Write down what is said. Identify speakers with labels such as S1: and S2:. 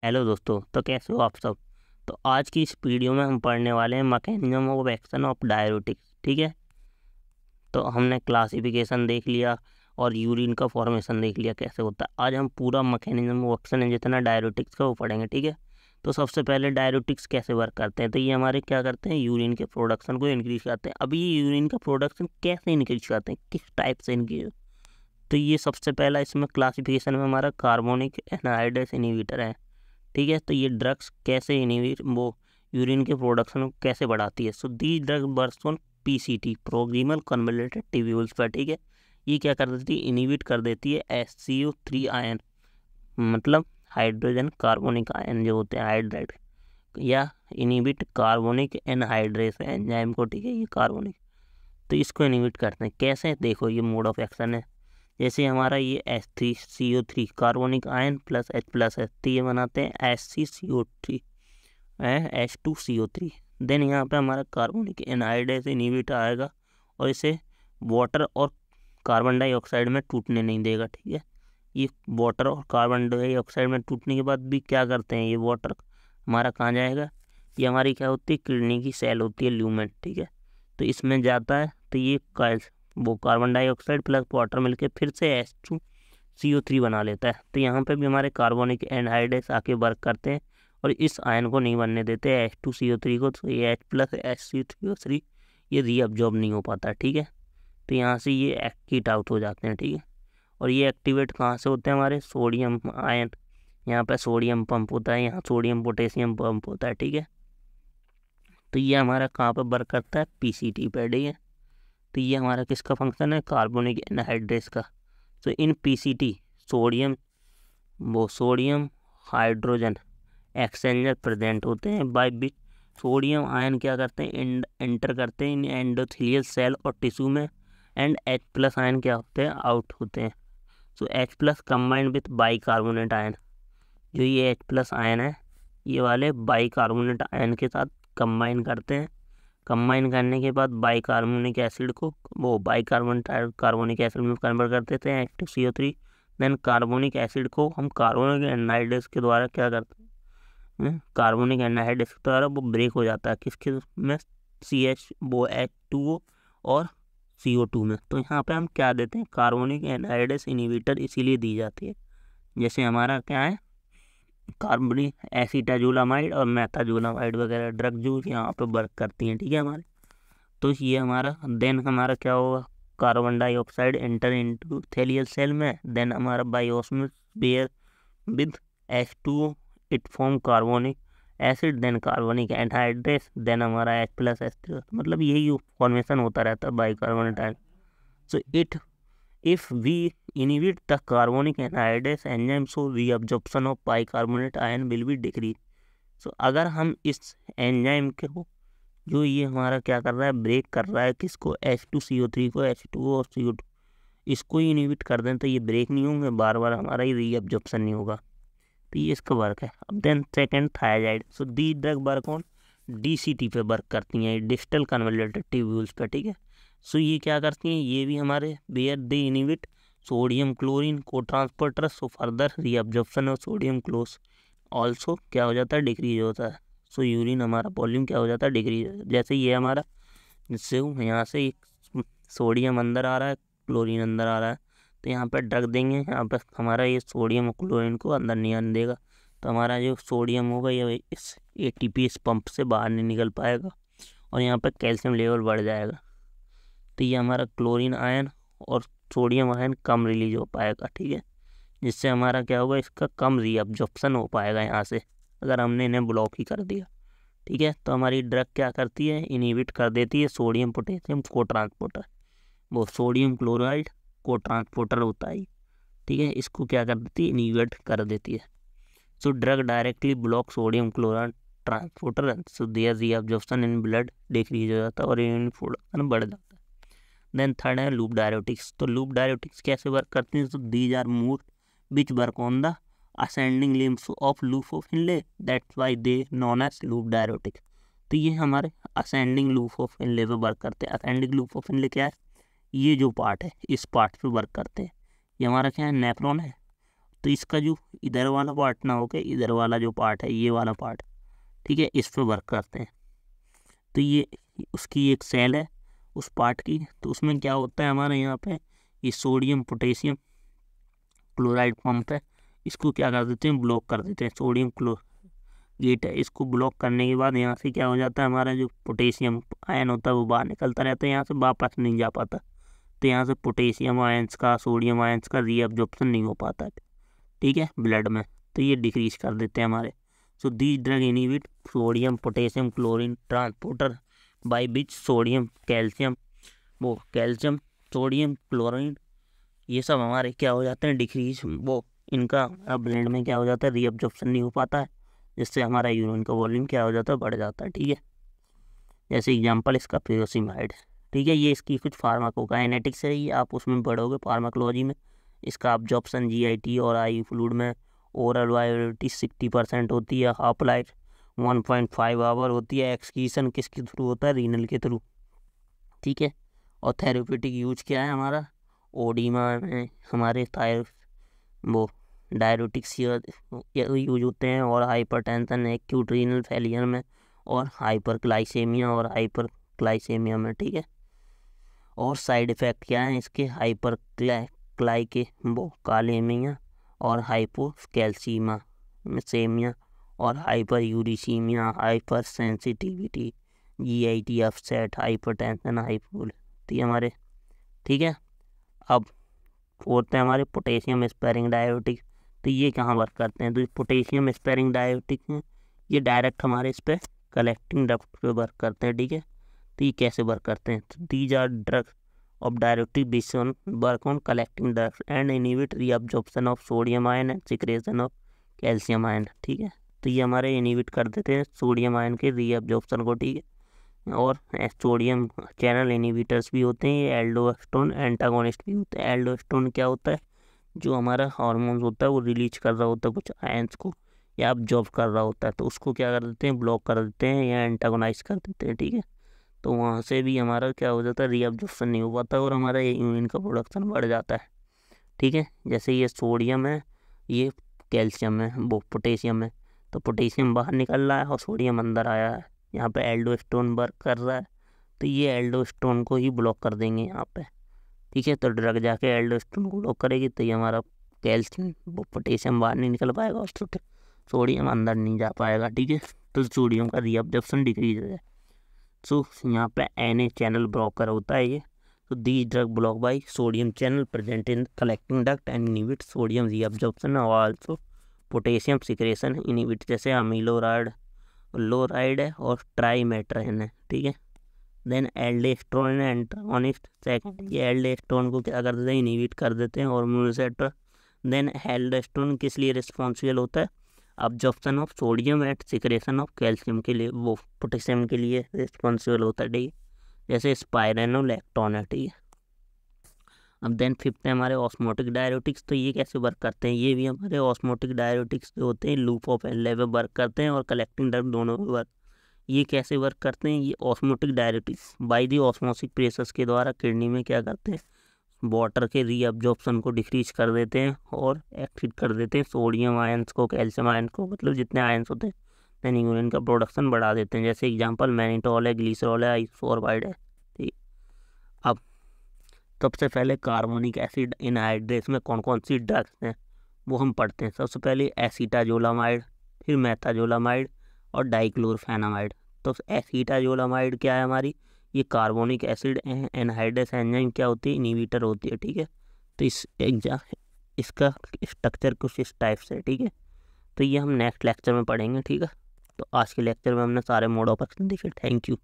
S1: Hello दोस्तों, तो कैसे हो आप सब। तो आज की इस वीडियो में हम पढ़ने वाले हैं mechanism of action of diuretics. ठीक है, तो हमने क्लासिफिकेशन देख लिया और यूरिन का फॉर्मेशन देख लिया कैसे होता है। आज हम पूरा मैकेनिज्म ऑफ एक्शन है जितना डाययूरेटिक्स का वो पढ़ेंगे। ठीक है, तो सबसे पहले डाययूरेटिक्स कैसे वर्क करते हैं। तो ये हमारे क्या करते हैं, यूरिन के प्रोडक्शन को इंक्रीज करते हैं। अभी ये यूरिन का प्रोडक्शन कैसे इंक्रीज करते हैं, किस टाइप से इंक्रीज। तो ये सबसे पहला इसमें क्लासिफिकेशन में हमारा कार्बोनिक एनहाइड्रेस इनहिबिटर है। ठीक है, तो ये ड्रग्स कैसे इनहिबिट वो यूरिन के प्रोडक्शन को कैसे बढ़ाती है। So the drug works on PCT, proximal convoluted tubules पर। ठीक है, ये क्या कर देती है, इनहिबिट कर देती है HCO3 आयन, मतलब हाइड्रोजन कार्बोनिक आयन जो होते हैं हाइड्राइड, या इनहिबिट कार्बोनिक एनहाइड्रेस एंजाइम को। ठीक है, ये कार्बोनिक, तो इसको इनहिबिट करते हैं कैसे। देखो ये मोड ऑफ एक्शन है। जैसे हमारा ये H3CO3 carbonic ion plus H+H, तो ये बनाते हैं HCCO3 H2CO3। देन यहाँ पे हमारा कार्बोनिक एनहाइड्रेस इनहिबिटर आएगा और इसे वाटर और कार्बन डाइऑक्साइड में टूटने नहीं देगा। ठीक है, ये वाटर और कार्बन डाइऑक्साइड में टूटने के बाद भी क्या करते हैं, ये वाटर हमारा कहाँ जाएगा, ये हमारी क्या होती है, किडनी की सेल होती है ल्यूमेन। ठीक है, तो इसमें जाता है, तो ये वो कार्बन डाइऑक्साइड प्लस वाटर मिलके फिर से H2CO3 बना लेता है। तो यहाँ पे भी हमारे कार्बोनिक एनहाइड्रेस आके वर्क करते हैं और इस आयन को नहीं बनने देते H2CO3 को। तो ये H+HCO3 ये रीअब्जॉर्ब नहीं हो पाता। ठीक है, तो यहाँ से ये एक्टिट आउट हो जाते हैं। ठीक है, और ये एक्टिवेट कहाँ से होते हैं, हमारे सोडियम आयन, यहाँ पे सोडियम पंप होता है, यहाँ सोडियम पोटेशियम पंप होता है। ठीक है, तो ये हमारा कहाँ पर वर्क करता है, PCT पर। ठीक है, तो ये हमारा किसका फंक्शन है, कार्बोनिक एनहाइड्रेस का। तो इन PCT sodium hydrogen exchanger present होते हैं, बाय विच सोडियम आयन क्या करते हैं, एंटर करते हैं इन एंडोथेलियल सेल और टिश्यू में, एंड H+ आयन क्या होते हैं, आउट होते हैं। सो H+ combined with by carbonate ion, जो ये H+ आयन है ये वाले बाई कार्बोनेट आयन के साथ कंबाइन करते हैं। कंबाइन करने के बाद बाइकार्बोनिक एसिड को वो कार्बोनिक एसिड में कन्वर्ट कर देते हैं H2CO3। देन कार्बोनिक एसिड को हम कार्बोनिक एनहाइड्रेस के द्वारा क्या करते हैं, कार्बोनिक एनहाइड्रेस के द्वारा वो ब्रेक हो जाता है किसके में, H2O और CO2 में। तो यहाँ पे हम क्या देते हैं, कार्बोनिक एनहाइड्रेस इनहिबिटर इसीलिए दी जाती है। जैसे हमारा क्या है, कार्बोनिक एसिटाजोलामाइड और मेथाजोलामाइड वगैरह ड्रग जो यहाँ पे वर्क करती हैं। ठीक है हमारे, तो ये हमारा देन हमारा क्या होगा, carbon dioxide enter into epithelial cell में, देन हमारा बायोस्मोस बेयर with H2O, it form carbonic acid, then carbonic anhydrase, then हमारा H+H3। मतलब यही फॉर्मेशन होता रहता है bicarbonate ion. So it if we inhibit the carbonic anhydrase enzyme, so reabsorption of bicarbonate ion will be decreased। so अगर हम इस enzyme को, जो ये हमारा क्या कर रहा है, ब्रेक कर रहा है किसको, H2CO3 को, H2O और CO2, इसको ही इनहिबिट कर दें तो ये ब्रेक नहीं होंगे, बार बार हमारा ये रीअब्जॉर्प्शन नहीं होगा। तो ये इसका वर्क है। अब then second thiazide, so the drug work on DCT पे वर्क करती हैं, डिस्टल कन्वोल्यूटेड ट्यूब्यूल्स पे। ठीक है, सो ये क्या करती हैं, ये भी हमारे बेयर दे इनहिबिट सोडियम क्लोरीन को transporter, so further reabsorption of sodium क्लोस ऑल्सो क्या हो जाता है, डिक्रीज होता है। सो यूरिन हमारा वॉल्यूम क्या हो जाता है, डिक्रीज। जैसे ये हमारा जिससे यहाँ से सोडियम अंदर आ रहा है, क्लोरीन अंदर आ रहा है, तो यहाँ पर ड्रग देंगे, यहाँ पर हमारा ये सोडियम और क्लोरीन को अंदर नहीं आने देगा। तो हमारा जो सोडियम होगा ये इस ATP इस पंप से बाहर नहीं निकल पाएगा और यहाँ पर कैल्शियम लेवल बढ़ जाएगा। तो ये हमारा क्लोरीन आयन और सोडियम आयन कम रिलीज हो पाएगा। ठीक है, जिससे हमारा क्या होगा, इसका कम रीअब्जॉर्प्शन हो पाएगा यहाँ से, अगर हमने इन्हें ब्लॉक ही कर दिया। ठीक है, तो हमारी ड्रग क्या करती है, इनहिबिट कर देती है सोडियम पोटेशियम को ट्रांसपोर्टर, वो सोडियम क्लोराइड को ट्रांसपोर्टर होता है। ठीक है, इसको क्या कर देती है, इनहिबिट कर देती है। So drug directly block sodium chloride transporter, so their reabsorption in blood decrease हो जाता है और यूरिन प्रोडक्शन बढ़ जाता है। देन थर्ड है लूप डायरेटिक्स। तो लूप डायरेटिक्स कैसे वर्क करती हैं, तो these are mode which work on the ascending limbs of loop of Henle, that's why they known as loop diuretics. तो ये हमारे असेंडिंग लूप ऑफ इनले पे वर्क करते हैं। असेंडिंग लूप ऑफ इनले क्या है, ये जो पार्ट है इस पार्ट पे वर्क करते हैं। ये हमारा क्या है, नेफ्रॉन है, तो इसका जो इधर वाला पार्ट ना होके इधर वाला जो पार्ट है, ये वाला पार्ट, ठीक है, इस पर वर्क करते हैं। तो ये उसकी एक सेल है उस पार्ट की। तो उसमें क्या होता है हमारे यहाँ पे, ये सोडियम पोटेशियम क्लोराइड पंप है, इसको क्या कर देते हैं, ब्लॉक कर देते हैं। सोडियम गेट है, इसको ब्लॉक करने के बाद यहाँ से क्या हो जाता है, हमारा जो पोटेशियम आयन होता है वो बाहर निकलता रहता है, यहाँ से वापस नहीं जा पाता। तो यहाँ से पोटेशियम आयंस का, सोडियम आयंस का रीअब्जॉर्प्शन नहीं हो पाता, ठीक है, ब्लड में। तो ये डिक्रीज कर देते हैं हमारे। So the drug inhibit sodium potassium chlorine transporter by which sodium calcium sodium chlorine, ये सब हमारे क्या हो जाते हैं, डिक्रीज। इनका ब्लड में क्या हो जाता है, रीअब्जॉर्प्शन नहीं हो पाता है, जिससे हमारा यूरिन का वॉल्यूम क्या हो जाता है, बढ़ जाता है, ठीक है। जैसे एग्जांपल इसका फ्यूरोसिमाइड, ठीक है, ये इसकी कुछ फार्माकोकाइनेटिक्स है, ये आप उसमें पढ़ोगे फार्माकोलॉजी में। इसका अब्जॉर्प्शन जीआईटी और आई फ्लूइड में, ओरल वायबिलिटी 60% होती है, हाफ लाइफ 1.5 आवर होती है, एक्सक्रीशन किसके थ्रू होता है, रीनल के थ्रू, ठीक है। और थेरेप्यूटिक यूज क्या है हमारा, ओडिमा में हमारे डायरेटिक्स यूज होते हैं, और हाइपरटेंशन एक्यूट रीनल फेलियर में, और हाइपरग्लाइसेमिया में, ठीक है। और साइड इफ़ेक्ट क्या है इसके, कालेमिया और हाइपोकैल्सीमिया और hyperuricemia, hypersensitivity, GIT upset, hypertension, हाइपोली हमारे, ठीक है। अब होते हैं हमारे पोटेशियम स्पेयरिंग डायबिटिक। तो ये कहाँ वर्क करते हैं, तो पोटेशियम स्पेयरिंग डायबिटिक हैं, ये डायरेक्ट हमारे इस पर कलेक्टिंग डक्ट पे वर्क करते हैं, ठीक है। तो ये कैसे वर्क करते हैं, तो these are drug of diuretic decision work on collecting duct and inhibit reabsorption of sodium ion and secretion of calcium ion, ठीक है। तो ये हमारे इनहिबिट कर देते हैं सोडियम आयन के रीअब्जॉर्प्शन को, ठीक है। और सोडियम चैनल इनहिबिटर्स भी होते हैं, ये एल्डोस्टेरोन एंटागोनिस्ट भी होते हैं। एल्डोस्टेरोन क्या होता है, जो हमारा हार्मोन होता है वो रिलीज कर रहा होता है कुछ आयंस को, या अब्जॉर्ब कर रहा होता है, तो उसको क्या कर देते हैं, ब्लॉक कर देते हैं या एंटागोनाइज कर देते हैं, ठीक है। तो वहाँ से भी हमारा क्या हो जाता है, रीअब्जॉर्प्शन नहीं हो पाता और हमारा यूरिन का प्रोडक्शन बढ़ जाता है, ठीक है। जैसे ये सोडियम है, ये कैल्शियम है, वो पोटेशियम है, तो पोटेशियम बाहर निकल रहा है और सोडियम अंदर आया है, यहाँ पे एल्डोस्टेरोन वर्क कर रहा है, तो ये एल्डोस्टेरोन को ही ब्लॉक कर देंगे यहाँ पे, ठीक है। तो ड्रग जाके एल्डोस्टेरोन को ब्लॉक करेगी, तो ये हमारा कैल्शियम वो पोटेशियम बाहर नहीं निकल पाएगा और सोडियम अंदर नहीं जा पाएगा, ठीक है। तो सोडियम का रीअब्जॉर्प्शन डिक्रीज है। सो यहाँ पे Na चैनल ब्लॉकर होता है ये। तो the drug block by sodium channel present in collecting duct and inhibit sodium reabsorption और आल्सो पोटेशियम सिक्रेशन इनहिबिट, जैसे लोराइड है और ट्राइमेट्राइन है, ठीक है। देन एल्डोस्टेरोन एंटागोनिस्ट, सेकंड ये एल्डोस्टेरोन को क्या कर देते हैं, इनहिबिट कर देते हैं हार्मोन रिसेप्टर। देन एल्डोस्टेरोन किस लिए रिस्पॉन्सिबल होता है, absorption of sodium and secretion of calcium के लिए, वो पोटेशियम के लिए रिस्पॉन्सिबल होता है, ठीक है। जैसे स्पाइरेनोलैक्टोन है, ठीक है। अब देन फिफ्थ है हमारे ऑस्मोटिक डायरेटिक्स। तो ये कैसे वर्क करते हैं, ये भी हमारे ऑस्मोटिक डायरेटिक्स जो होते हैं लूप ऑफ एनले पे वर्क करते हैं और कलेक्टिंग ड्रग दोनों पे वर्क। ये कैसे वर्क करते हैं, ये osmotic diuretics by the osmotic pressures के द्वारा किडनी में क्या करते हैं, वाटर के रीअब्जॉर्प्शन को डिक्रीज कर देते हैं और एक्टिव कर देते हैं सोडियम आयंस को, कैल्शियम आयंस को, मतलब जितने आयंस होते हैं, देन यूरिन का प्रोडक्शन बढ़ा देते हैं। जैसे एग्जांपल मैनिटोल है, ग्लिसरॉल है, आइसोफॉर्बाइड है, ठीक। अब सबसे पहले कार्बोनिक एसिड इनहाइड्रेट्स में कौन कौन सी ड्रग्स हैं वो हम पढ़ते हैं। सबसे पहले एसीटाजोलामाइड, फिर मेथाजोलामाइड और डाइक्लोरफेनामाइड। तो एसीटाजोलामाइड क्या है हमारी, ये कार्बोनिक एसिड एनहाइड्रेस एंजाइम क्या होती है, इनहिबिटर होती है, ठीक है। तो इसका स्ट्रक्चर कुछ इस टाइप से है, ठीक है। तो ये हम नेक्स्ट लेक्चर में पढ़ेंगे, ठीक है। तो आज के लेक्चर में हमने सारे मोड ऑफ एक्शन देखे। Thank you.